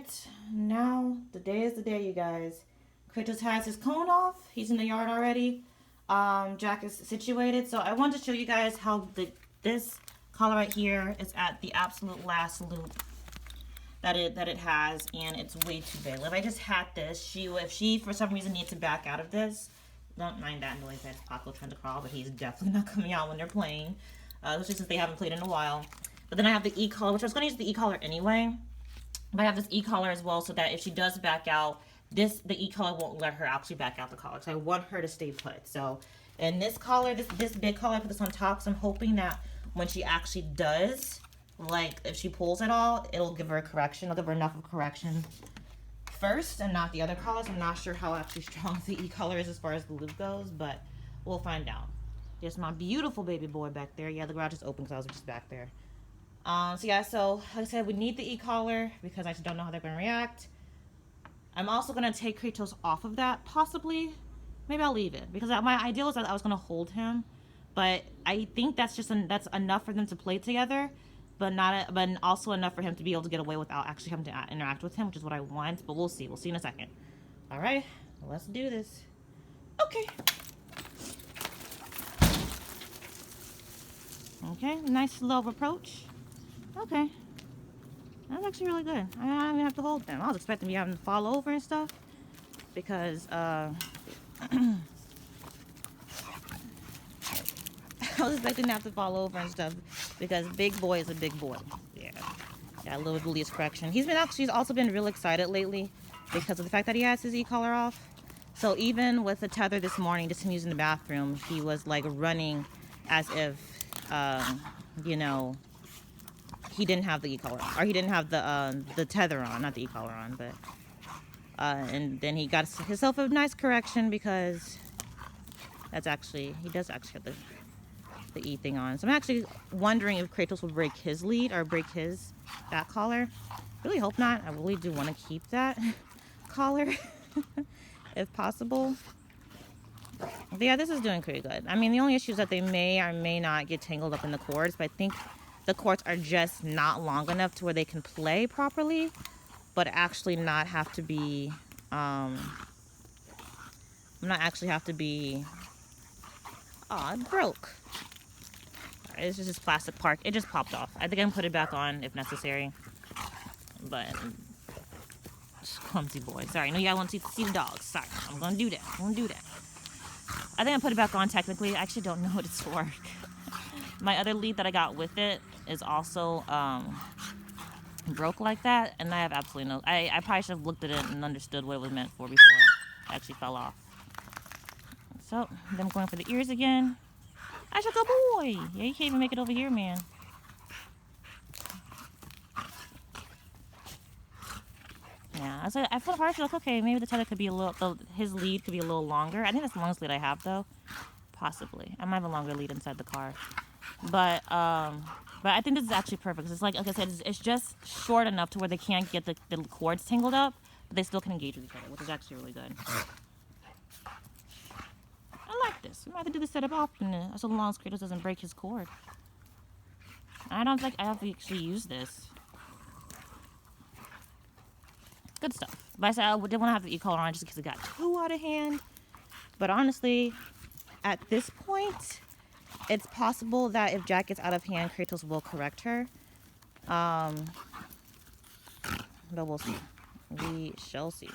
right, now the day is the day, you guys. Kratos has his cone off. He's in the yard already. Jack is situated. So I wanted to show you guys how this collar right here is at the absolute last loop that it has, and it's way too big. If I just had this, if she for some reason needs to back out of this, don't mind that noise. That's Paco trying to crawl, but he's definitely not coming out when they're playing, especially since they haven't played in a while. But then I have the e-collar, which I was going to use the e-collar anyway. But I have this e-collar as well, so that if she does back out, the e-collar won't let her actually back out the collar. So I want her to stay put. So, and this collar, this big collar, I put this on top. So I'm hoping that when she actually does, like if she pulls at all, it'll give her a correction. It'll give her enough of a correction first and not the other collars. I'm not sure how actually strong the e-collar is as far as the loop goes, but we'll find out. There's my beautiful baby boy back there. Yeah, the garage is open because I was just back there. So yeah, so like I said, we need the e-collar because I just don't know how they're going to react. I'm also going to take Kratos off of that, possibly. Maybe I'll leave it because my idea was that I was going to hold him, but I think that's enough for them to play together, but also enough for him to be able to get away without actually having to interact with him, which is what I want. But we'll see. We'll see in a second. All right, let's do this. Okay. Okay, nice slow approach. Okay. That's actually really good. I don't even have to hold them. I was expecting me having to fall over and stuff. Because, I was expecting to have to fall over and stuff. Because big boy is a big boy. Yeah. Got a little release correction. He's also been real excited lately. Because of the fact that he has his e-collar off. So even with the tether this morning, just him using the bathroom, he was like running as if, you know, he didn't have the e-collar, or he didn't have the tether on, not the e-collar on, but and then he got himself a nice correction because he does actually have the E thing on. So I'm actually wondering if Kratos will break his lead or break his back collar. Really hope not. I really do want to keep that collar if possible. But yeah, this is doing pretty good. I mean, the only issue is that they may or may not get tangled up in the cords, but I think the cords are just not long enough to where they can play properly, but actually not have to be, oh, it broke. It's just this plastic part. It just popped off. I think I can put it back on if necessary, but clumsy boy. Sorry, no, y'all want to see the dogs. Sorry, I'm gonna do that. I think I put it back on technically. I actually don't know what it's for. My other lead that I got with it is also broke like that, and I have absolutely no... I probably should have looked at it and understood what it was meant for before it actually fell off. So, then I'm going for the ears again. I should go, boy! Yeah, you can't even make it over here, man. Yeah, I feel partially like, okay, maybe the tether could be his lead could be a little longer. I think that's the longest lead I have, though. Possibly. I might have a longer lead inside the car. But I think this is actually perfect. It's like I said, it's just short enough to where they can't get the cords tangled up, but they still can engage with each other, which is actually really good. I like this. We might have to do this setup often, so long as Kratos doesn't break his cord. I don't think I have to actually use this. Good stuff. But I said I didn't want to have the e-collar on just because it got too out of hand. But honestly, at this point, it's possible that if Jack gets out of hand, Kratos will correct her. But we'll see. We shall see.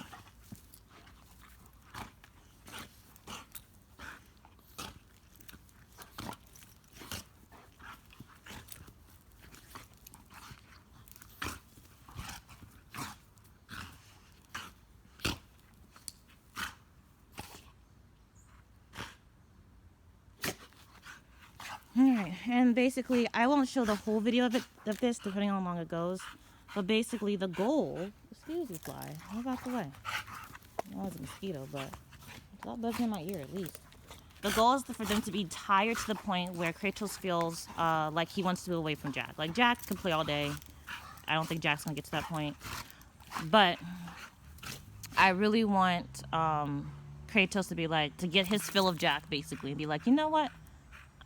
Alright, and basically, I won't show the whole video of this, depending on how long it goes. But basically, the goal... Excuse you, fly. Move out the way. Well, it's a mosquito, but... Stop buzzing in my ear, at least. The goal is for them to be tired to the point where Kratos feels like he wants to be away from Jack. Like, Jack can play all day. I don't think Jack's going to get to that point. But I really want Kratos to be like... to get his fill of Jack, basically. And be like, you know what?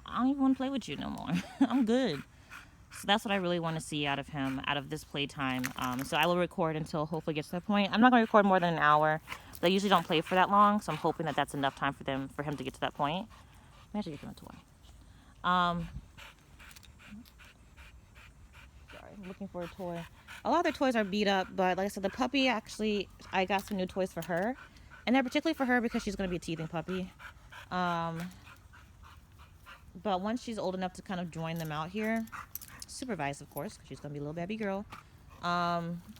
I don't even want to play with you no more. I'm good. So that's what I really want to see out of him, out of this playtime. So I will record until hopefully gets to that point. I'm not going to record more than an hour. They usually don't play for that long, so I'm hoping that that's enough time for him to get to that point. Maybe I should get him a toy. Sorry, I'm looking for a toy. A lot of their toys are beat up, but like I said, the puppy actually, I got some new toys for her. And they're particularly for her because she's going to be a teething puppy. But once she's old enough to kind of join them out here, supervised of course, because she's going to be a little baby girl,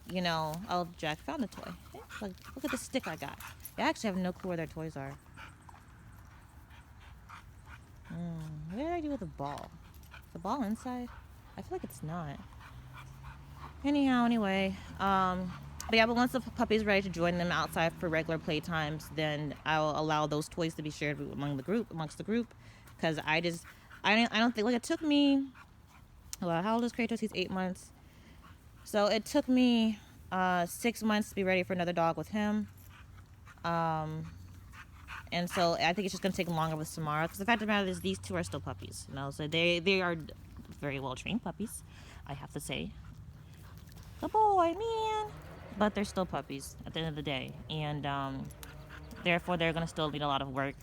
you know, oh, Jack found the toy. Hey, look at the stick I got. I actually have no clue where their toys are. What did I do with the ball? Is the ball inside? I feel like it's not. Anyhow, anyway, but yeah, but once the puppy's ready to join them outside for regular playtimes, then I'll allow those toys to be shared amongst the group, because I don't think, like, it took me, well, how old is Kratos? He's 8 months. So it took me 6 months to be ready for another dog with him. And so I think it's just going to take longer with Samara, because the fact of the matter is these two are still puppies, you know, so they are very well trained puppies, I have to say. The boy, man. But they're still puppies at the end of the day, and therefore they're going to still need a lot of work.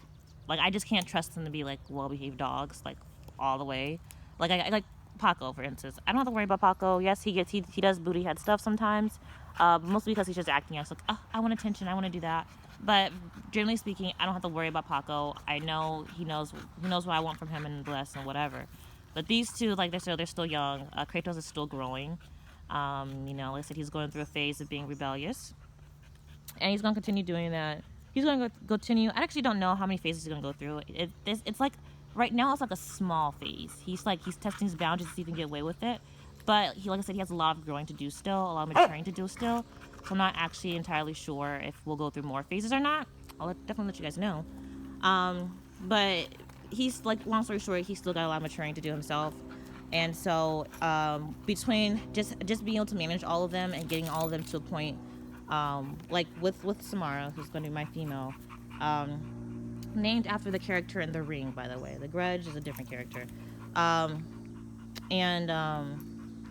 Like, I just can't trust them to be, like, well-behaved dogs, like, all the way. Like, I like Paco, for instance. I don't have to worry about Paco. Yes, he does booty head stuff sometimes, mostly because he's just acting out. It's like, oh, I want attention, I want to do that. But generally speaking, I don't have to worry about Paco. I know he knows what I want from him in the lesson, whatever. But these two, like, they're still young. Kratos is still growing. You know, like I said, he's going through a phase of being rebellious, and he's going to continue doing that. He's going to continue. I actually don't know how many phases he's going to go through. It's like, right now it's like a small phase. He's testing his boundaries to see if he can get away with it. But like I said, he has a lot of growing to do still, a lot of maturing to do still. So I'm not actually entirely sure if we'll go through more phases or not. I'll definitely let you guys know. But he's, like, long story short, he's still got a lot of maturing to do himself. And so between just being able to manage all of them and getting all of them to a point, like with Samara, who's going to be my female, named after the character in The Ring, by the way. The Grudge is a different character.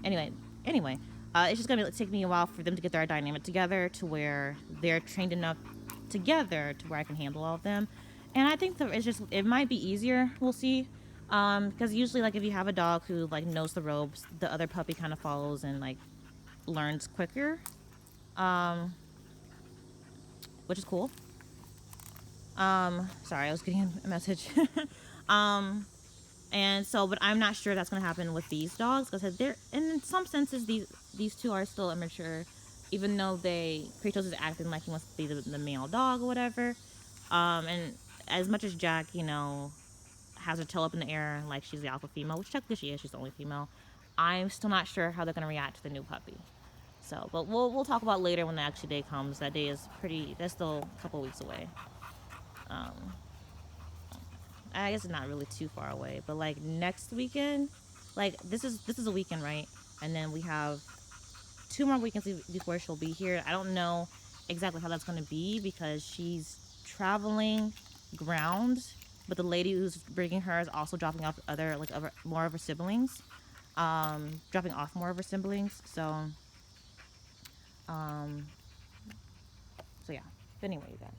Anyway, it's just going to take me a while for them to get their dynamic together to where they're trained enough together to where I can handle all of them. And I think it might be easier. We'll see. Because usually, like, if you have a dog who, like, knows the ropes, the other puppy kind of follows and, like, learns quicker, which is cool. Sorry, I was getting a message. And so, but I'm not sure that's going to happen with these dogs, because in some senses, these two are still immature, even though Kratos is acting like he wants to be the male dog or whatever. And as much as Jack, you know, has her tail up in the air like she's the alpha female, which technically she is, she's the only female, I'm still not sure how they're going to react to the new puppy. So, but we'll talk about later when the actual day comes. That day is that's still a couple weeks away. I guess it's not really too far away, but like next weekend, like this is a weekend, right? And then we have 2 more weekends before she'll be here. I don't know exactly how that's going to be, because she's traveling ground, but the lady who's bringing her is also dropping off more of her siblings, dropping off more of her siblings. So yeah. But anyway, you guys.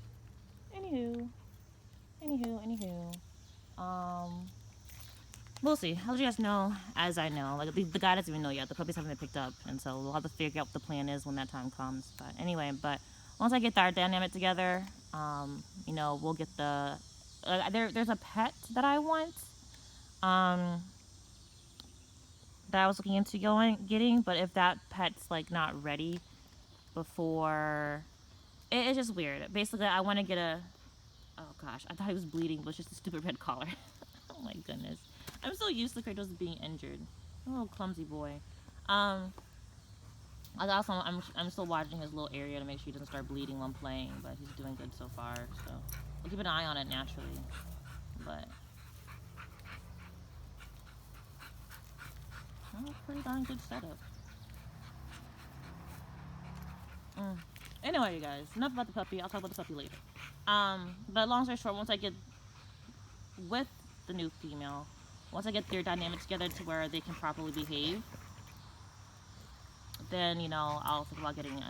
Anywho. We'll see. I'll let you guys know as I know. Like, the guy doesn't even know yet. The puppies haven't been picked up, and so we'll have to figure out what the plan is when that time comes. But anyway, once I get our dynamic together, you know, we'll get there's a pet that I want, that I was looking into getting, but if that pet's, like, not ready before, it's just weird. Basically, I want to get oh gosh, I thought he was bleeding, but it's just a stupid red collar. Oh my goodness. I'm so used to Kratos being injured. A little clumsy boy. I'm still watching his little area to make sure he doesn't start bleeding while I'm playing, but he's doing good so far, so we'll keep an eye on it naturally. But pretty darn good setup. Anyway, you guys, enough about the puppy. I'll talk about the puppy later. But long story short, once I get with the new female, Once I get their dynamic together to where they can properly behave, then, you know, I'll think about getting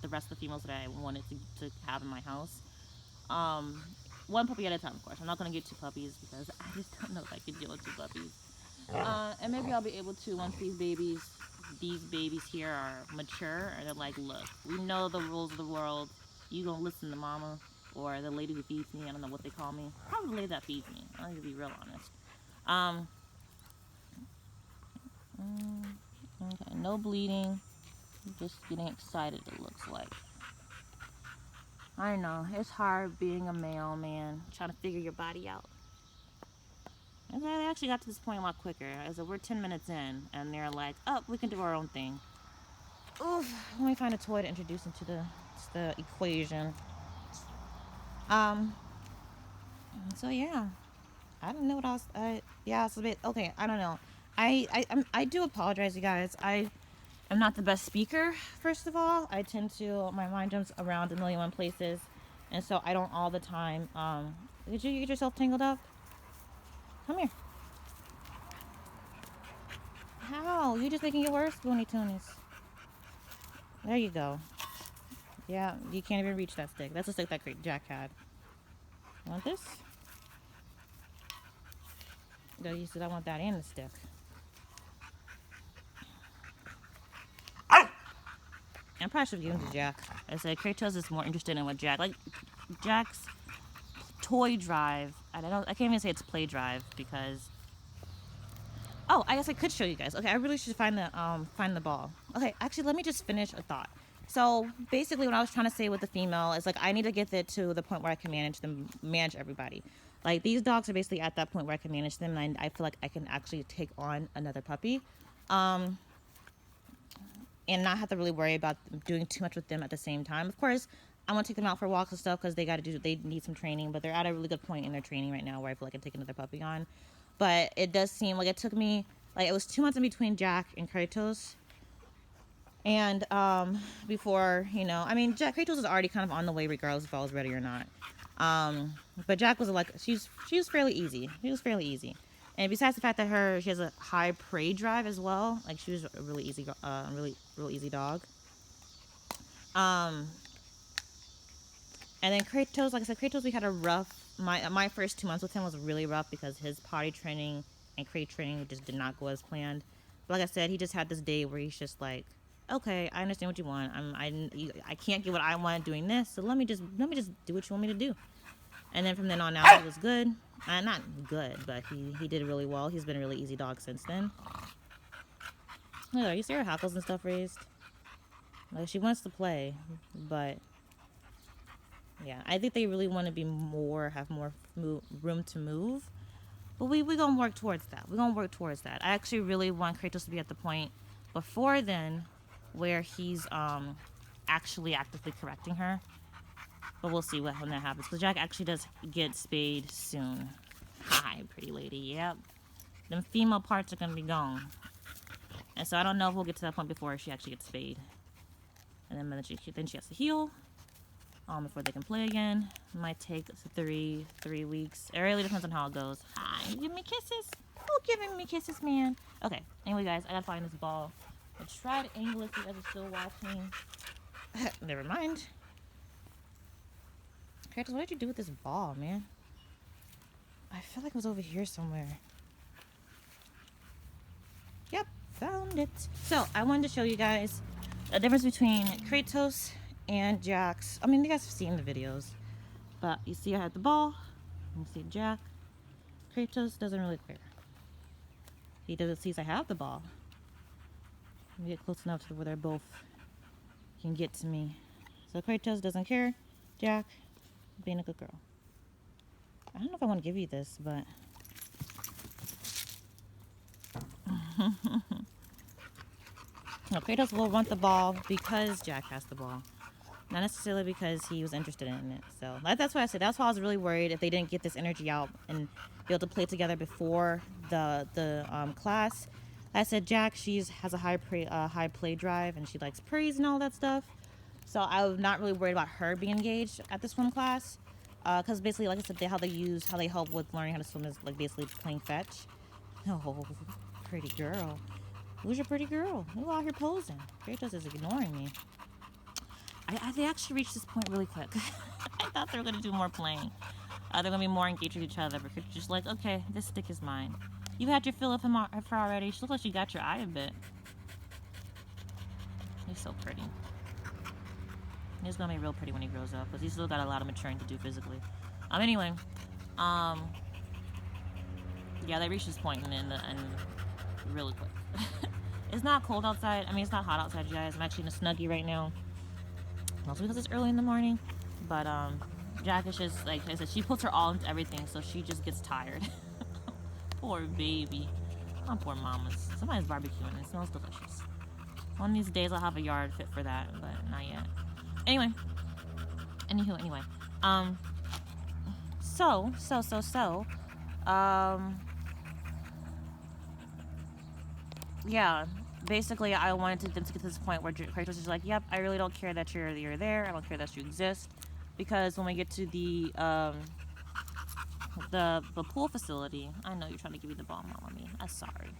the rest of the females that I wanted to have in my house. One puppy at a time, of course. I'm not going to get 2 puppies because I just don't know if I can deal with 2 puppies. And maybe I'll be able to once these babies here are mature and they're like, look, we know the rules of the world. You gonna listen to mama or the lady who feeds me. I don't know what they call me. Probably the lady that feeds me. I'm gonna be real honest. Okay, no bleeding. Just getting excited, it looks like. I know, it's hard being a male, man. Trying to figure your body out. And they actually got to this point a lot quicker. As we're 10 minutes in, and they're like, oh, we can do our own thing. Oof, let me find a toy to introduce into the equation. So yeah. I don't know what else. Yeah, it's a bit, okay, I don't know. I do apologize, you guys. I'm not the best speaker, first of all. I tend to, my mind jumps around a million places, and so I don't all the time. Did you get yourself tangled up? Come here. How? You just making it worse, Boony Toonies. There you go. Yeah, you can't even reach that stick. That's the stick that Jack had. You want this? No, you said I want that and the stick. I probably should give him to Jack. I said Kratos is more interested in what Jack, like Jack's toy drive. I can't even say it's play drive because. Oh, I guess I could show you guys. Okay, I really should find the ball. Okay, actually, let me just finish a thought. So basically, what I was trying to say with the female is like I need to get it to the point where I can manage everybody. Like these dogs are basically at that point where I can manage them, and I feel like I can actually take on another puppy. And not have to really worry about doing too much with them at the same time. Of course, I want to take them out for walks and stuff because they need some training, but they're at a really good point in their training right now where I feel like I can take another puppy on. But it does seem like it took me, like it was 2 months in between Jack and Kratos. And before, you know, I mean, Kratos was already kind of on the way regardless if I was ready or not. But Jack was like, she was fairly easy. She was fairly easy. And besides the fact that she has a high prey drive as well, like she was a really easy, real easy dog. And then Kratos, like I said, Kratos, we had a rough. My first 2 months with him was really rough because his potty training and crate training just did not go as planned. But like I said, he just had this day where he's just like, okay, I understand what you want. I can't get what I want doing this, so let me just do what you want me to do. And then from then on out, he was good. Not good, but he did really well. He's been a really easy dog since then. Look, are you see her hackles and stuff raised? Like, she wants to play, but yeah, I think they really want to be have more room to move. But we're going to work towards that. We're going to work towards that. I actually really want Kratos to be at the point before then where he's actually actively correcting her. But we'll see when that happens. Because Jack actually does get spayed soon. Hi, pretty lady. Yep. Them female parts are going to be gone. And so I don't know if we'll get to that point before she actually gets spayed. And then she has to heal. Before they can play again. It might take 3 weeks. It really depends on how it goes. Hi, give me kisses. Oh, giving me kisses, man. Okay. Anyway, guys, I gotta find this ball. I tried to angle it if you guys are still watching. Never mind. Kratos, what did you do with this ball, man? I feel like it was over here somewhere. Yep, found it. So, I wanted to show you guys the difference between Kratos and Jack's. I mean, you guys have seen the videos. But you see I had the ball. You see Jack. Kratos doesn't really care. He doesn't see I have the ball. Let me get close enough to where they're both can get to me. So Kratos doesn't care. Jack, being a good girl. I don't know if I want to give you this, but no, Kratos will want the ball because Jack has the ball. Not necessarily because he was interested in it. So that's why I said, that's why I was really worried if they didn't get this energy out and be able to play together before the class. I said Jack, has a high play drive and she likes praise and all that stuff. So I was not really worried about her being engaged at the swim class. Because basically, like I said, how they help with learning how to swim is like basically playing fetch. Oh, pretty girl. Who's your pretty girl? Who out here posing? Kratos is ignoring me. They actually reached this point really quick. I thought they were going to do more playing. They're going to be more engaged with each other. But Kratos just like, okay, this stick is mine. You had your fill of him of her already. She looks like she got your eye a bit. He's so pretty. He's going to be real pretty when he grows up. Because he's still got a lot of maturing to do physically. Anyway. Yeah, they reached this point and really quick. It's not cold outside. I mean, it's not hot outside, you guys. I'm actually in a Snuggie right now. Also because it's early in the morning. But, Jack is just, like I said, she puts her all into everything, so she just gets tired. Poor baby. Oh, poor mamas. Somebody's barbecuing and it smells delicious. One of these days I'll have a yard fit for that, but not yet. Anyway. Anyway. Yeah, basically I wanted them to get to this point where Kratos is like, yep, I really don't care that you're there. I don't care that you exist. Because when we get to the pool facility, I know you're trying to give me the ball, Mommy. I'm sorry.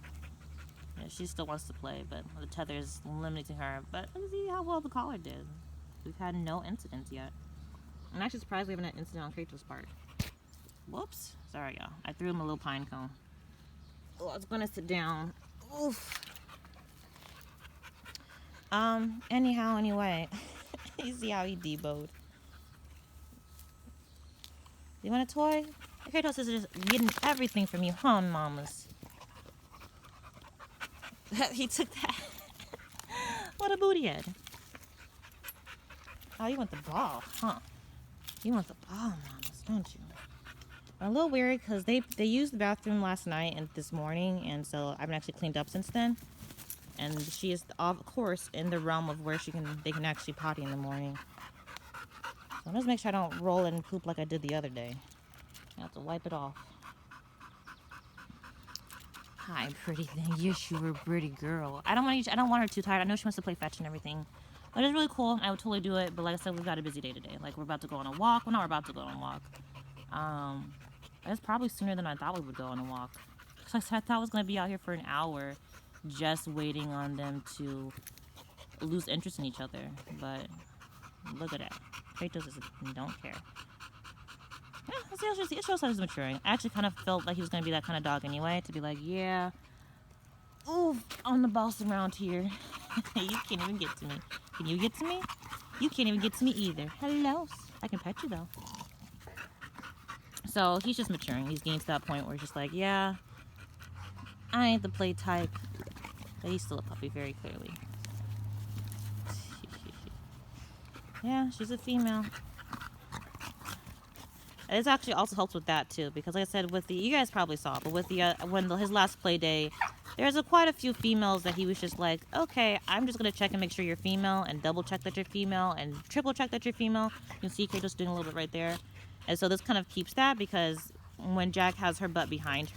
Yeah, she still wants to play, but the tether is limiting her. But let's see how well the collar did. We've had no incidents yet. I'm actually surprised we haven't had an incident on Kratos' part. Whoops. Sorry, y'all. I threw him a little pine cone. Oh, I was gonna sit down. Oof. Anyway. You see how he deboed. You want a toy? Kratos is just getting everything from you, huh, mamas? He took that. What a booty head. Oh, you want the ball, huh? You want the ball, mamas, don't you? I'm a little weary because they used the bathroom last night and this morning, and so I haven't actually cleaned up since then. And she is, of course, in the realm of where they can actually potty in the morning. So I'm just make sure I don't roll and poop like I did the other day. I have to wipe it off. Hi, pretty thing. Yes, you were a pretty girl. I don't want her too tired. I know she wants to play fetch and everything. But it's really cool. I would totally do it. But like I said, we've got a busy day today. Like, we're about to go on a walk. Well, not we're about to go on a walk. It's probably sooner than I thought we would go on a walk. Because I thought I was going to be out here for an hour just waiting on them to lose interest in each other. But look at that. Kratos don't care. Yeah, it shows how he's maturing. I actually kind of felt like he was going to be that kind of dog anyway. To be like, yeah, ooh, I'm the boss around here. You can't even get to me. Can you get to me? You can't even get to me either. Hello. I can pet you, though. So, he's just maturing. He's getting to that point where he's just like, yeah, I ain't the play type. But he's still a puppy, very clearly. Yeah, she's a female. It actually also helps with that too, because like I said, with you guys probably saw, but with his last play day, there's quite a few females that he was just like, okay, I'm just gonna check and make sure you're female, and double check that you're female, and triple check that you're female. You can see Kratos doing a little bit right there, and so this kind of keeps that, because when Jack has her butt behind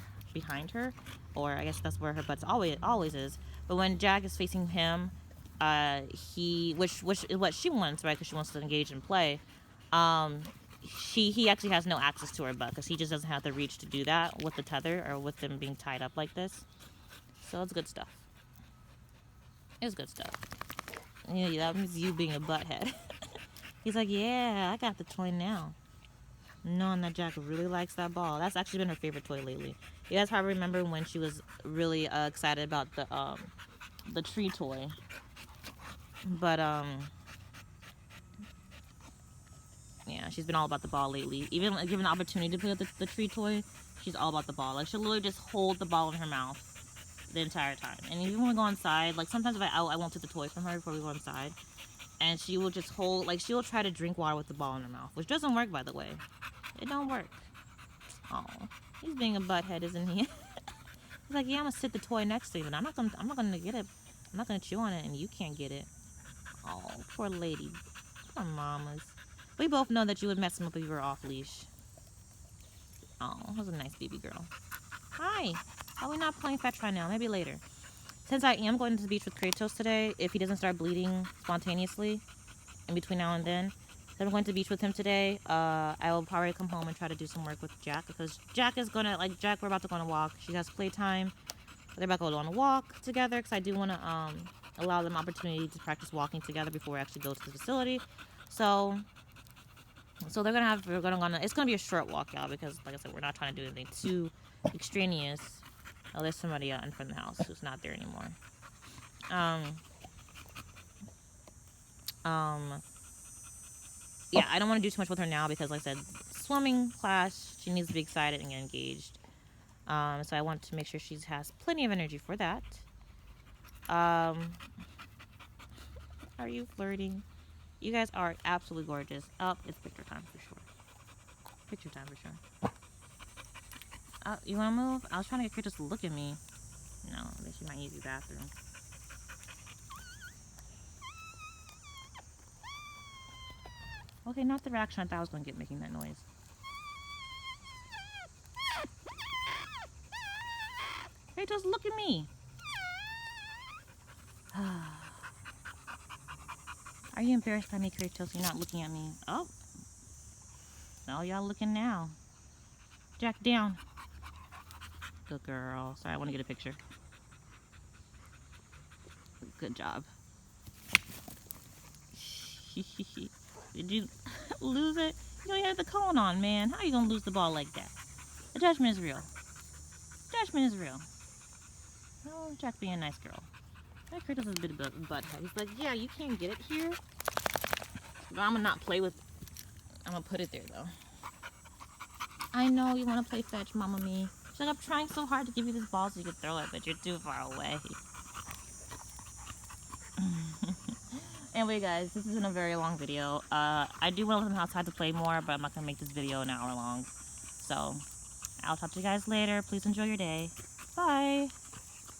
her, or I guess that's where her butt always is, but when Jack is facing him, which is what she wants, right? Because she wants to engage and play. He actually has no access to her butt because he just doesn't have the reach to do that with the tether or with them being tied up like this. So it's good stuff. It's good stuff. Yeah, that means you being a butthead. He's like, yeah, I got the toy now. Knowing that Jack really likes that ball. That's actually been her favorite toy lately. You guys probably remember when she was really excited about the tree toy. But yeah, she's been all about the ball lately. Even given the opportunity to play with the tree toy, she's all about the ball. Like, she'll literally just hold the ball in her mouth the entire time. And even when we go inside, like, sometimes if I won't take the toy from her before we go inside. And she will just hold, like, she'll try to drink water with the ball in her mouth. Which doesn't work, by the way. It don't work. Oh, he's being a butthead, isn't he? He's like, yeah, I'm gonna sit the toy next to you, but I'm not gonna get it. I'm not gonna chew on it, and you can't get it. Oh, poor lady. Poor mamas. We both know that you would mess him up if you were off leash. Oh, that was a nice baby girl. Hi. Are we not playing fetch right now? Maybe later. Since I am going to the beach with Kratos today, if he doesn't start bleeding spontaneously in between now and then, I'm going to the beach with him today. I will probably come home and try to do some work with Jack, because Jack is gonna, like, Jack, we're about to go on a walk. She has playtime. They're about to go on a walk together, because I do want to allow them opportunity to practice walking together before we actually go to the facility. So we're gonna go on. It's gonna be a short walk, y'all, because like I said, we're not trying to do anything too extraneous. Oh, there's somebody out in front of the house who's not there anymore. Yeah, I don't want to do too much with her now because, like I said, swimming class, she needs to be excited and get engaged. So I want to make sure she has plenty of energy for that. Are you flirting? You guys are absolutely gorgeous. Oh, it's picture time for sure. Picture time for sure. You want to move? I was trying to get Kratos to look at me. No, I think she might use the bathroom. Okay, not the reaction I thought I was going to get making that noise. Kratos, look at me. Are you embarrassed by me, Kratos? You're not looking at me. Oh. No, y'all looking now. Jack, down. Good girl. Sorry, I want to get a picture. Good job. Did you lose it? You know, you had the cone on, man. How are you going to lose the ball like that? The judgment is real. Judgment is real. Oh, Jack being a nice girl. That Kratos is a bit of a butthead. He's like, yeah, you can't get it here. But I'm going to not play with... I'm going to put it there, though. I know you want to play fetch, Mama Me. She's like, I'm trying so hard to give you this ball so you can throw it, but you're too far away. Anyway, guys, this isn't a very long video. I do want to let them outside to play more, but I'm not going to make this video an hour long. So, I'll talk to you guys later. Please enjoy your day. Bye.